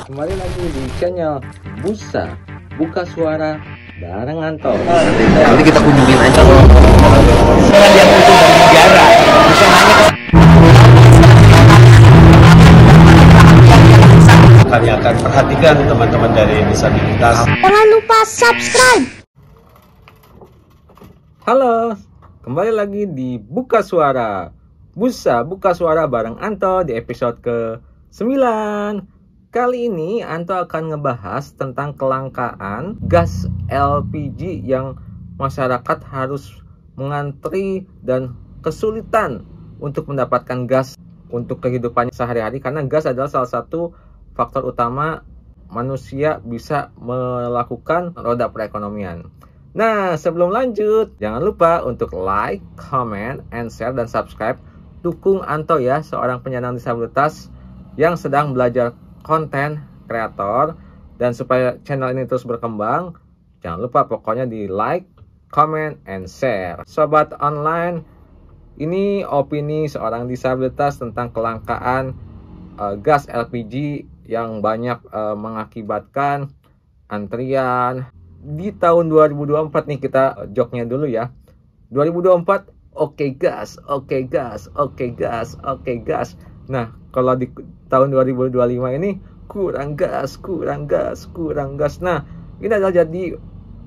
Kembali lagi di channel Busa Buka Suara bareng Anto. Nanti kita kunjungin aja loh. Misalnya dia butuh dari negara, bisa nanya ke. Kami akan perhatikan teman-teman dari disabilitas. Jangan lupa subscribe. Halo, kembali lagi di Buka Suara Busa Buka Suara bareng Anto di episode ke-9. Kali ini Anto akan ngebahas tentang kelangkaan gas LPG yang masyarakat harus mengantri dan kesulitan untuk mendapatkan gas untuk kehidupannya sehari-hari, karena gas adalah salah satu faktor utama manusia bisa melakukan roda perekonomian. Nah, sebelum lanjut, jangan lupa untuk like, comment, and share, dan subscribe. Dukung Anto ya, seorang penyandang disabilitas yang sedang belajar konten kreator. Dan supaya channel ini terus berkembang, jangan lupa pokoknya di like, comment, and share. Sobat online, ini opini seorang disabilitas tentang kelangkaan gas LPG yang banyak mengakibatkan antrian. Di tahun 2024 nih, kita joknya dulu ya. 2024 oke gas, oke gas, oke gas, oke gas. Nah, kalau di tahun 2025 ini kurang gas, kurang gas, kurang gas. Nah, ini adalah jadi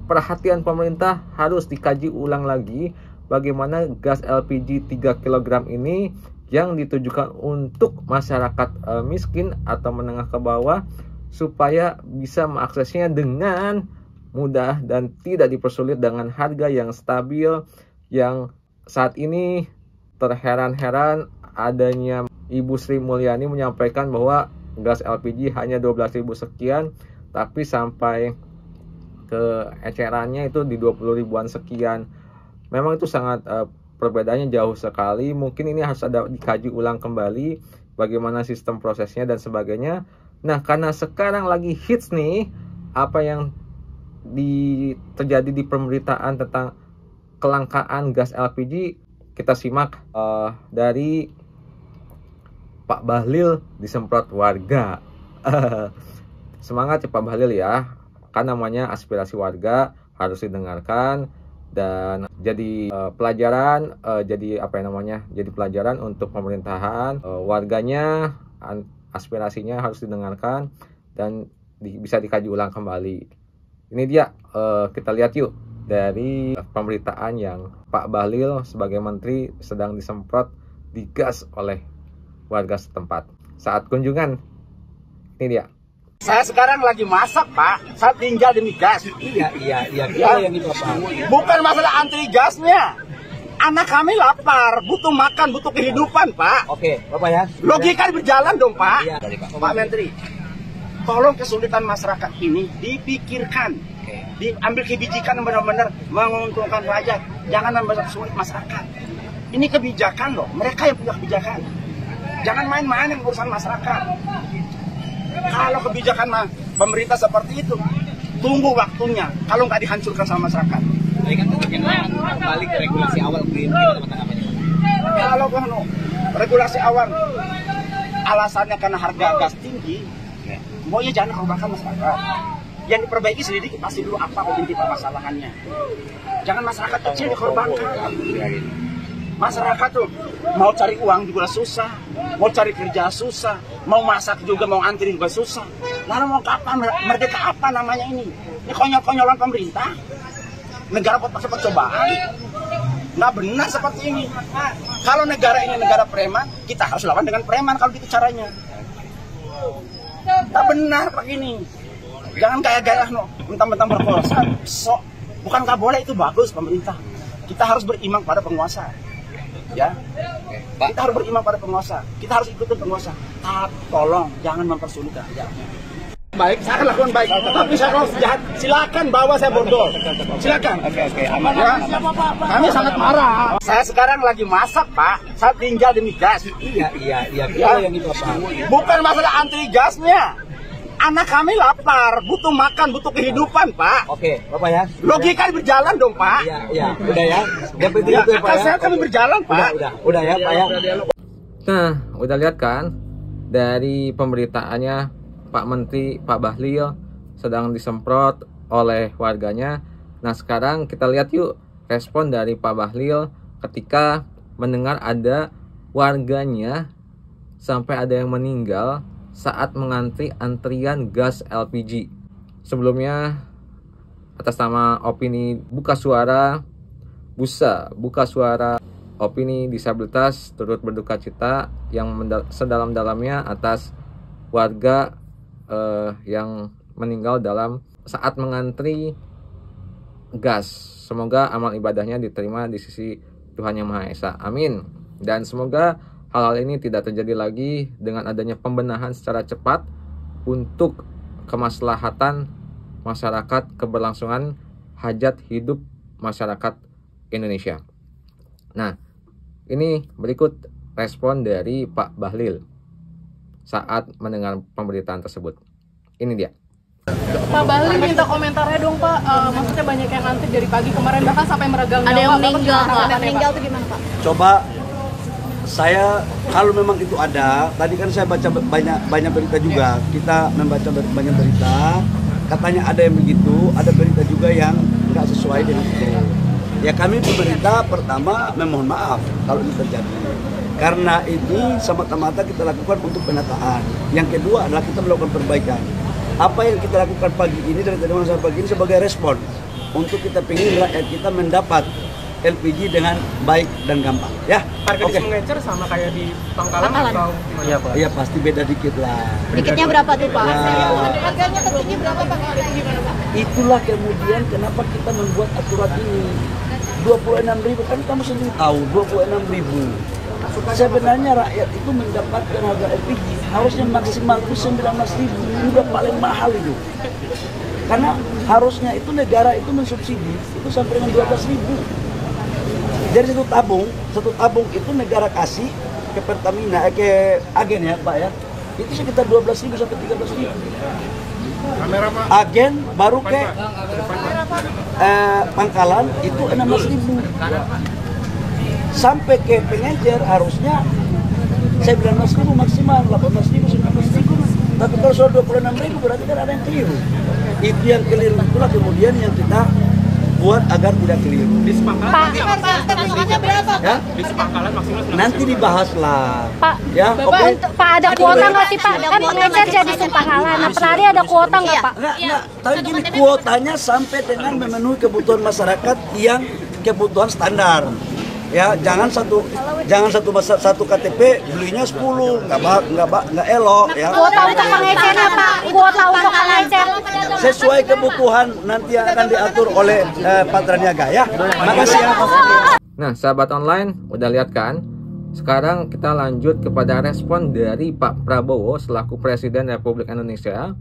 perhatian pemerintah, harus dikaji ulang lagi bagaimana gas LPG 3 kg ini yang ditujukan untuk masyarakat miskin atau menengah ke bawah, supaya bisa mengaksesnya dengan mudah dan tidak dipersulit dengan harga yang stabil. Yang saat ini terheran-heran adanya Ibu Sri Mulyani menyampaikan bahwa gas LPG hanya 12.000 sekian, tapi sampai ke ecerannya itu di 20 ribuan sekian. Memang itu sangat perbedaannya jauh sekali. Mungkin ini harus ada dikaji ulang kembali bagaimana sistem prosesnya dan sebagainya. Nah, karena sekarang lagi hits nih apa yang terjadi di pemberitaan tentang kelangkaan gas LPG, kita simak dari Pak Bahlil disemprot warga. Semangat ya Pak Bahlil ya, kan namanya aspirasi warga harus didengarkan dan jadi pelajaran, jadi apa namanya, jadi pelajaran untuk pemerintahan. Warganya aspirasinya harus didengarkan dan bisa dikaji ulang kembali. Ini dia, kita lihat yuk dari pemberitaan yang Pak Bahlil sebagai menteri sedang disemprot digas oleh warga setempat saat kunjungan. Ini dia. Saya sekarang lagi masak, Pak. Saya tinggal demi gas. Iya. Yang itu apa? Bukan masalah antri gasnya. Anak kami lapar, butuh makan, butuh kehidupan, Pak. Oke, Bapak ya. Logika berjalan dong, Pak. Iya, tadi, Pak. Pak Menteri, tolong kesulitan masyarakat ini dipikirkan. Diambil kebijakan yang benar-benar menguntungkan rakyat. Jangan mempersulit masyarakat. Ini kebijakan loh. Mereka yang punya kebijakan. Jangan main-main yang urusan masyarakat. Kalau kebijakan pemerintah seperti itu, tunggu waktunya. Kalau nggak dihancurkan sama masyarakat. Ini kan balik ke regulasi awal green Kalau regulasi awal alasannya karena harga gas tinggi, maunya jangan korbankan masyarakat. Yang diperbaiki selidiki pasti dulu apa inti permasalahannya. Jangan masyarakat kecil dikorbankan. Masyarakat tuh mau cari uang juga susah, mau cari kerja susah, mau masak juga, mau antri juga susah. Lalu mau kapan merdeka apa namanya ini? Ini konyol-konyolan pemerintah. Negara percobaan. Nggak benar seperti ini. Kalau negara ini negara preman, kita harus lawan dengan preman kalau gitu caranya. Nggak benar Pak ini. Jangan gaya-gaya mentang-mentang berkuasa. Bukan nggak boleh, itu bagus pemerintah. Kita harus beriman pada penguasa. Ya, kita harus beriman pada penguasa. Kita harus ikutin penguasa. Tapi tolong jangan mempersulit rakyat. Baik, saya akan lakukan baik. Tapi saya kalau jahat, silakan bawa saya borgol. Silakan. Oke, aman. Ya, kami sangat marah. Saya sekarang lagi masak, Pak. Saya tinggal demi gas. Iya. Yang itu apa? Bukan masalah antri gasnya. Anak kami lapar, butuh makan, butuh kehidupan, Pak. Oke, Bapak ya. Logika berjalan dong, Pak. Iya. Udah ya. Yang penting itu ya, Pak ya. Saya kami berjalan, Pak. Udah ya, Pak ya. Nah, udah lihat kan dari pemberitaannya Pak Menteri, Pak Bahlil sedang disemprot oleh warganya. Nah, sekarang kita lihat yuk respon dari Pak Bahlil ketika mendengar ada warganya sampai ada yang meninggal saat mengantri antrian gas LPG. Sebelumnya, atas nama opini Buka Suara, Buka Suara Opini Disabilitas turut berduka cita yang sedalam-dalamnya atas warga yang meninggal saat mengantri gas. Semoga amal ibadahnya diterima di sisi Tuhan Yang Maha Esa. Amin. Dan semoga hal-hal ini tidak terjadi lagi dengan adanya pembenahan secara cepat untuk kemaslahatan masyarakat, keberlangsungan hajat hidup masyarakat Indonesia. Nah, ini berikut respon dari Pak Bahlil saat mendengar pemberitaan tersebut. Ini dia. Pak Bahlil minta komentarnya dong Pak, maksudnya banyak yang antri dari pagi kemarin bahkan sampai meregang nyawa. Ada yang meninggal Pak. Ada yang meninggal itu gimana Pak? Coba saya kalau memang itu ada, tadi kan saya baca banyak berita juga. Kita membaca banyak berita, katanya ada yang begitu, ada berita juga yang nggak sesuai dengan itu. Ya kami pemerintah pertama memohon maaf kalau itu terjadi. Karena ini semata-mata kita lakukan untuk penataan. Yang kedua adalah kita melakukan perbaikan. Apa yang kita lakukan pagi ini dari tadi malam sampai pagi ini sebagai respon untuk kita ingin rakyat kita mendapat LPG dengan baik dan gampang, ya. Harga di Pengecer sama kayak di Pangkalan atau gimana? Iya Pak. Iya pasti beda dikit lah. Dikitnya berapa tuh Pak? Ya. Harganya tertinggi berapa Pak? Gimana Pak? Itulah kemudian kenapa kita membuat aturan ini 26.000, kan kamu sendiri tahu 26.000. Sebenarnya rakyat itu mendapatkan harga LPG harusnya maksimal itu 19.000, ini udah paling mahal itu. Karena harusnya itu negara itu mensubsidi itu sampai dengan 12.000. Dari satu tabung itu negara kasih ke Pertamina, ke agen ya Pak ya, itu sekitar 12.000 sampai 13.000. Agen baru ke Pangkalan itu 16.000. Sampai ke Pengecer harusnya 19.000 maksimal, 18.000, 19.000. Tapi kalau soal 26.000 berarti kan ada yang keliru. Itu yang keliru itulah kemudian yang kita buat agar tidak keliru. Di Pangkalan berapa? Ya? Di Pangkalan maksimal 19.000. Nanti dibahas lah. Pak, ya, oke. Pak ada kuota nggak sih Pak? Kan Pengecer jadi Pangkalan. Nah, per hari ada kuota nggak Pak? Enggak. Tapi gini, kuotanya sampai dengan memenuhi kebutuhan masyarakat yang kebutuhan standar. Ya, jangan satu KTP belinya 10, nggak elok ya. Kuota untuk Pengecernya Pak, kuota untuk Pengecer. Sesuai kebutuhan nanti yang akan diatur oleh Patra Niaga ya. Makasih ya. Nah, sahabat online, udah lihat kan? Sekarang kita lanjut kepada respon dari Pak Prabowo selaku Presiden Republik Indonesia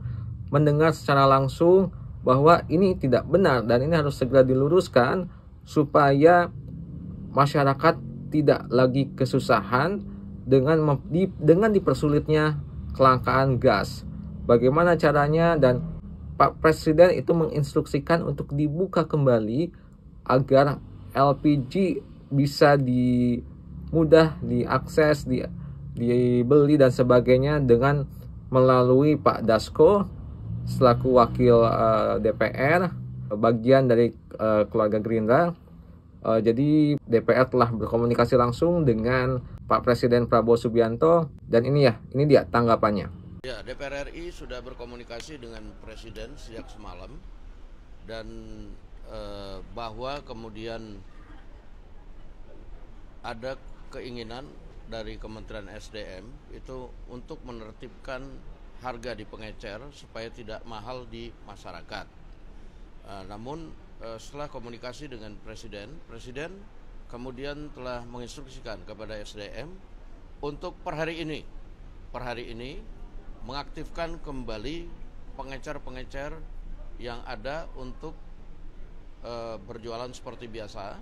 mendengar secara langsung bahwa ini tidak benar dan ini harus segera diluruskan supaya masyarakat tidak lagi kesusahan dengan dipersulitnya kelangkaan gas. Bagaimana caranya, dan Pak Presiden itu menginstruksikan untuk dibuka kembali agar LPG bisa mudah diakses, dibeli dan sebagainya dengan melalui Pak Dasko selaku wakil DPR bagian dari keluarga Gerindra. Jadi DPR telah berkomunikasi langsung dengan Pak Presiden Prabowo Subianto dan ini dia tanggapannya. Ya, DPR RI sudah berkomunikasi dengan Presiden sejak semalam dan bahwa kemudian ada keinginan dari Kementerian SDM itu untuk menertibkan harga di Pengecer supaya tidak mahal di masyarakat. Namun setelah komunikasi dengan Presiden kemudian telah menginstruksikan kepada SDM untuk per hari ini mengaktifkan kembali pengecer-pengecer yang ada untuk berjualan seperti biasa,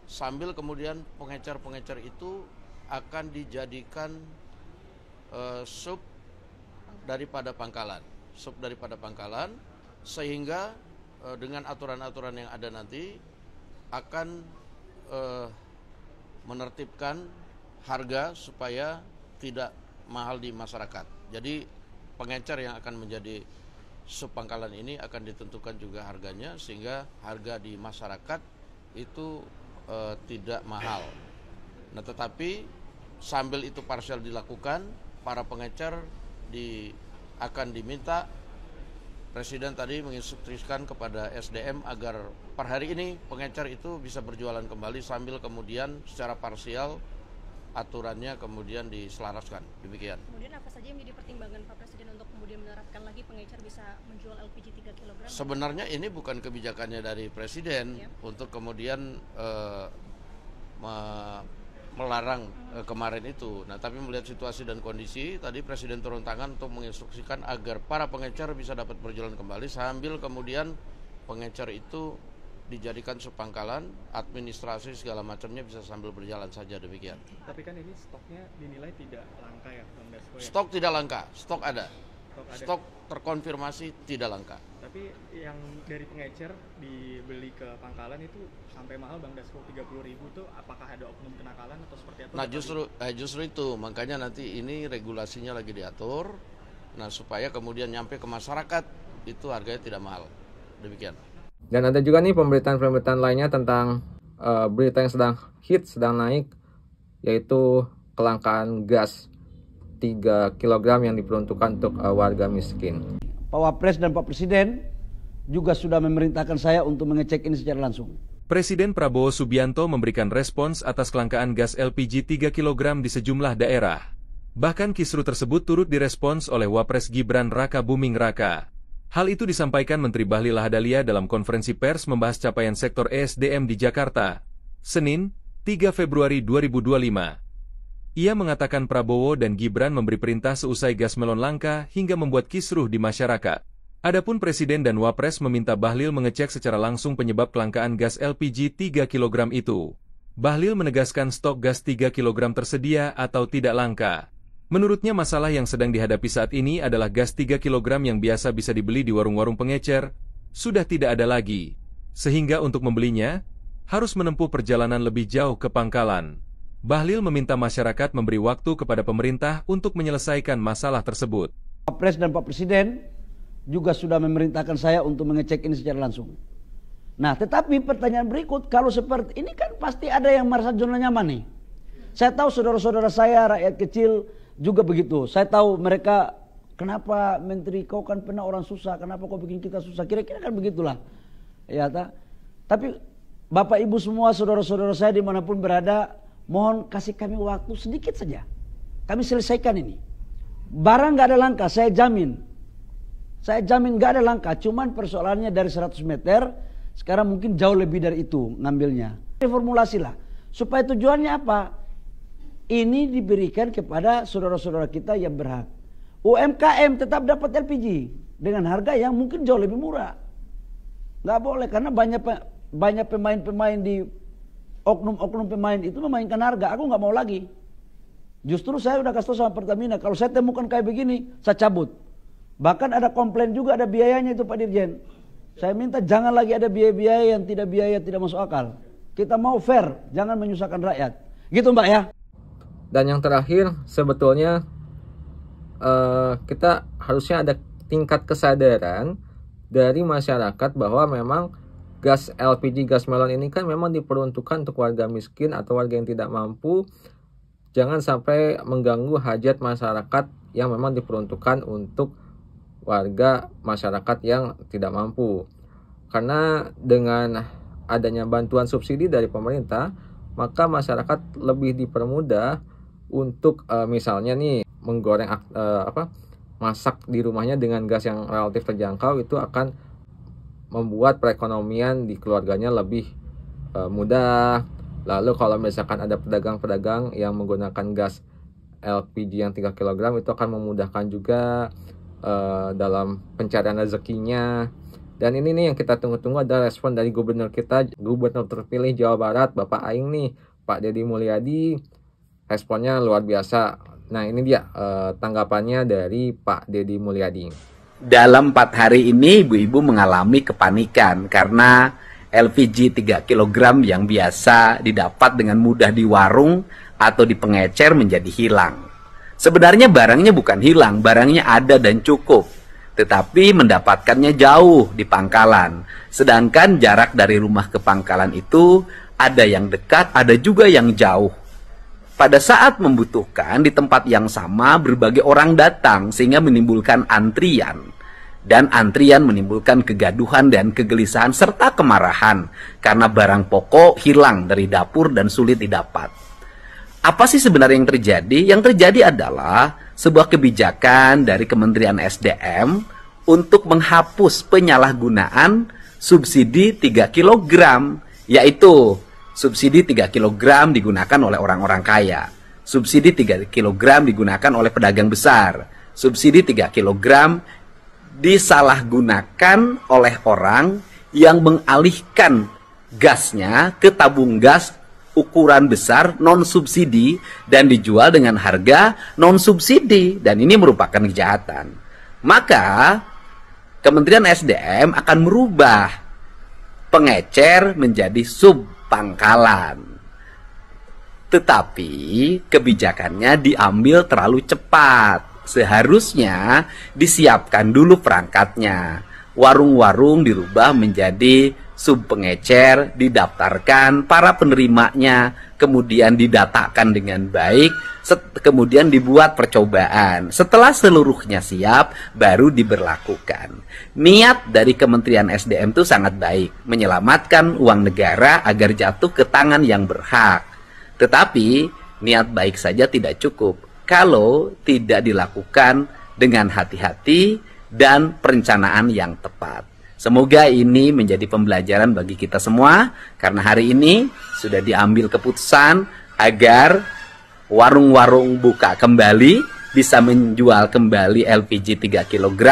sambil kemudian pengecer-pengecer itu akan dijadikan sub daripada Pangkalan, sehingga dengan aturan-aturan yang ada nanti akan menertibkan harga supaya tidak mahal di masyarakat. Jadi pengecer yang akan menjadi subpangkalan ini akan ditentukan juga harganya, sehingga harga di masyarakat itu tidak mahal. Nah, tetapi sambil itu parsial dilakukan, para pengecer akan diminta, Presiden tadi menginstruksikan kepada SDM agar per hari ini pengecer itu bisa berjualan kembali sambil kemudian secara parsial aturannya kemudian diselaraskan. Demikian. Kemudian apa saja yang menjadi pertimbangan Pak Presiden untuk kemudian menerapkan lagi pengecer bisa menjual LPG 3 kg? Sebenarnya ini bukan kebijakannya dari Presiden untuk kemudian melarang kemarin itu. Nah, tapi melihat situasi dan kondisi, tadi Presiden turun tangan untuk menginstruksikan agar para pengecer bisa dapat berjalan kembali sambil kemudian pengecer itu dijadikan subpangkalan, administrasi segala macamnya bisa sambil berjalan saja, demikian. Tapi kan ini stoknya dinilai tidak langka ya, Bang Dasko ya? Stok tidak langka, stok ada. Stok terkonfirmasi tidak langka. Tapi yang dari pengecer dibeli ke pangkalan itu sampai mahal, Bang Dasko, 30.000 itu apakah ada oknum kenakalan atau seperti apa? Nah, justru itu, makanya nanti ini regulasinya lagi diatur, nah supaya kemudian nyampe ke masyarakat itu harganya tidak mahal. Demikian. Dan ada juga nih pemberitaan-pemberitaan lainnya tentang berita yang sedang hit, sedang naik, yaitu kelangkaan gas 3 kg yang diperuntukkan untuk warga miskin. Pak Wapres dan Pak Presiden juga sudah memerintahkan saya untuk mengecek ini secara langsung. Presiden Prabowo Subianto memberikan respons atas kelangkaan gas LPG 3 kg di sejumlah daerah. Bahkan kisru tersebut turut direspons oleh Wapres Gibran Raka Buming Raka. Hal itu disampaikan Menteri Bahlil Lahadalia dalam konferensi pers membahas capaian sektor ESDM di Jakarta, Senin, 3 Februari 2025. Ia mengatakan Prabowo dan Gibran memberi perintah seusai gas melon langka hingga membuat kisruh di masyarakat. Adapun Presiden dan Wapres meminta Bahlil mengecek secara langsung penyebab kelangkaan gas LPG 3 kg itu. Bahlil menegaskan stok gas 3 kg tersedia atau tidak langka. Menurutnya masalah yang sedang dihadapi saat ini adalah gas 3 kg yang biasa bisa dibeli di warung-warung pengecer, sudah tidak ada lagi. Sehingga untuk membelinya, harus menempuh perjalanan lebih jauh ke pangkalan. Bahlil meminta masyarakat memberi waktu kepada pemerintah untuk menyelesaikan masalah tersebut. Pak Pres dan Pak Presiden juga sudah memerintahkan saya untuk mengecek ini secara langsung. Nah, tetapi pertanyaan berikut, kalau seperti ini kan pasti ada yang merasa zona nyaman nih. Saya tahu saudara-saudara saya, rakyat kecil, juga begitu. Saya tahu mereka, kenapa Menteri kau kan pernah orang susah, kenapa kau bikin kita susah, kira-kira kan begitulah. Ya, tapi Bapak Ibu semua, saudara-saudara saya dimanapun berada, mohon kasih kami waktu sedikit saja. Kami selesaikan ini. Barang gak ada langka, saya jamin. Saya jamin gak ada langka, cuman persoalannya dari 100 meter, sekarang mungkin jauh lebih dari itu ngambilnya. Reformulasi lah, supaya tujuannya apa? Ini diberikan kepada saudara-saudara kita yang berhak. UMKM tetap dapat LPG dengan harga yang mungkin jauh lebih murah. Nggak boleh, karena banyak pemain-pemain di oknum-oknum pemain itu memainkan harga. Aku nggak mau lagi. Justru saya udah kasih tahu sama Pertamina, kalau saya temukan kayak begini, saya cabut. Bahkan ada komplain juga, ada biayanya itu Pak Dirjen. Saya minta jangan lagi ada biaya-biaya yang tidak masuk akal. Kita mau fair, jangan menyusahkan rakyat. Gitu Mbak ya. Dan yang terakhir, sebetulnya kita harusnya ada tingkat kesadaran dari masyarakat bahwa memang gas LPG, gas melon ini kan memang diperuntukkan untuk warga miskin atau warga yang tidak mampu. Jangan sampai mengganggu hajat masyarakat yang memang diperuntukkan untuk warga masyarakat yang tidak mampu. Karena dengan adanya bantuan subsidi dari pemerintah, maka masyarakat lebih dipermudah untuk misalnya nih menggoreng masak di rumahnya dengan gas yang relatif terjangkau, itu akan membuat perekonomian di keluarganya lebih mudah. Lalu kalau misalkan ada pedagang-pedagang yang menggunakan gas LPG yang 3 kg, itu akan memudahkan juga dalam pencarian rezekinya. Dan ini nih yang kita tunggu-tunggu, ada respon dari gubernur kita, gubernur terpilih Jawa Barat, Bapak Aing nih, Pak Deddy Mulyadi. Responnya luar biasa. Nah, ini dia tanggapannya dari Pak Deddy Mulyadi. Dalam 4 hari ini ibu-ibu mengalami kepanikan karena LPG 3 kg yang biasa didapat dengan mudah di warung atau di pengecer menjadi hilang. Sebenarnya barangnya bukan hilang, barangnya ada dan cukup, tetapi mendapatkannya jauh di pangkalan. Sedangkan jarak dari rumah ke pangkalan itu ada yang dekat, ada juga yang jauh. Pada saat membutuhkan di tempat yang sama berbagai orang datang sehingga menimbulkan antrian. Dan antrian menimbulkan kegaduhan dan kegelisahan serta kemarahan karena barang pokok hilang dari dapur dan sulit didapat. Apa sih sebenarnya yang terjadi? Yang terjadi adalah sebuah kebijakan dari Kementerian SDM untuk menghapus penyalahgunaan subsidi 3 kg, yaitu subsidi 3 kg digunakan oleh orang-orang kaya, subsidi 3 kg digunakan oleh pedagang besar, subsidi 3 kg disalahgunakan oleh orang yang mengalihkan gasnya ke tabung gas ukuran besar non-subsidi dan dijual dengan harga non-subsidi, dan ini merupakan kejahatan. Maka Kementerian SDM akan merubah pengecer menjadi subpangkalan. Tetapi kebijakannya diambil terlalu cepat. Seharusnya disiapkan dulu perangkatnya. Warung-warung dirubah menjadi subpengecer, didaftarkan para penerimanya, kemudian didatakan dengan baik, kemudian dibuat percobaan. Setelah seluruhnya siap, baru diberlakukan. Niat dari Kementerian SDM itu sangat baik, menyelamatkan uang negara agar jatuh ke tangan yang berhak. Tetapi niat baik saja tidak cukup kalau tidak dilakukan dengan hati-hati dan perencanaan yang tepat. Semoga ini menjadi pembelajaran bagi kita semua, karena hari ini sudah diambil keputusan agar warung-warung buka kembali, bisa menjual kembali LPG 3 kg,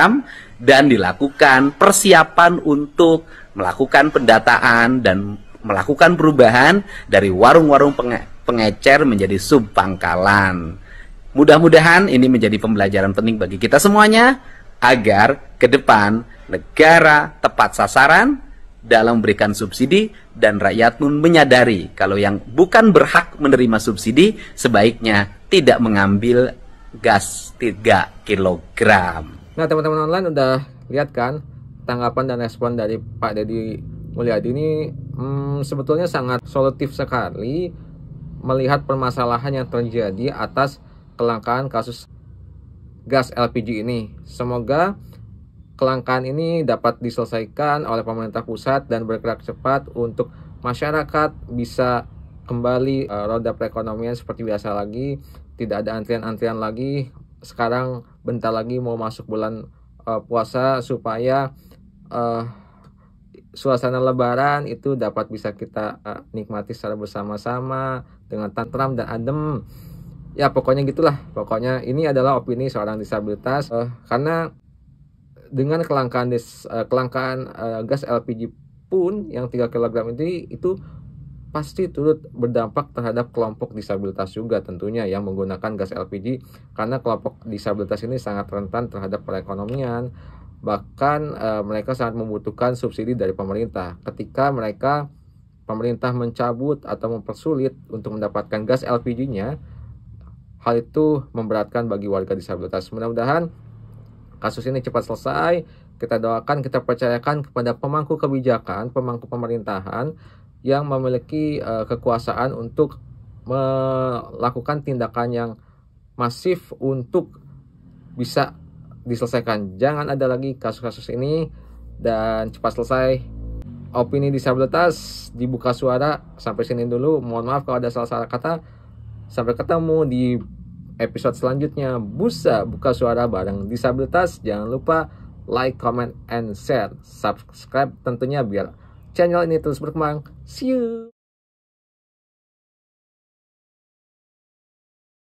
dan dilakukan persiapan untuk melakukan pendataan dan melakukan perubahan dari warung-warung pengecer menjadi subpangkalan. Mudah-mudahan ini menjadi pembelajaran penting bagi kita semuanya, agar ke depan negara tepat sasaran dalam memberikan subsidi, dan rakyat pun menyadari kalau yang bukan berhak menerima subsidi sebaiknya tidak mengambil gas 3 kg. Nah, teman-teman online udah lihat kan tanggapan dan respon dari Pak Deddy Mulyadi ini sebetulnya sangat solutif sekali melihat permasalahan yang terjadi atas kelangkaan kasus gas LPG ini. Semoga kelangkaan ini dapat diselesaikan oleh pemerintah pusat dan bergerak cepat untuk masyarakat bisa kembali roda perekonomian seperti biasa lagi, tidak ada antrian-antrian lagi. Sekarang bentar lagi mau masuk bulan puasa, supaya suasana lebaran itu dapat bisa kita nikmati secara bersama-sama dengan tentram dan adem. Ya pokoknya gitulah. Pokoknya ini adalah opini seorang disabilitas, karena dengan kelangkaan gas LPG pun yang 3 kg itu pasti turut berdampak terhadap kelompok disabilitas juga tentunya yang menggunakan gas LPG, karena kelompok disabilitas ini sangat rentan terhadap perekonomian. Bahkan mereka sangat membutuhkan subsidi dari pemerintah. Ketika pemerintah mencabut atau mempersulit untuk mendapatkan gas LPG-nya, hal itu memberatkan bagi warga disabilitas. Mudah-mudahan kasus ini cepat selesai. Kita doakan, kita percayakan kepada pemangku kebijakan, pemangku pemerintahan yang memiliki kekuasaan untuk melakukan tindakan yang masif untuk bisa diselesaikan. Jangan ada lagi kasus-kasus ini dan cepat selesai. Opini disabilitas dibuka suara. Sampai sini dulu. Mohon maaf kalau ada salah-salah kata. Sampai ketemu di episode selanjutnya. Buka suara bareng disabilitas. Jangan lupa like, comment, and share. Subscribe tentunya biar channel ini terus berkembang. See you.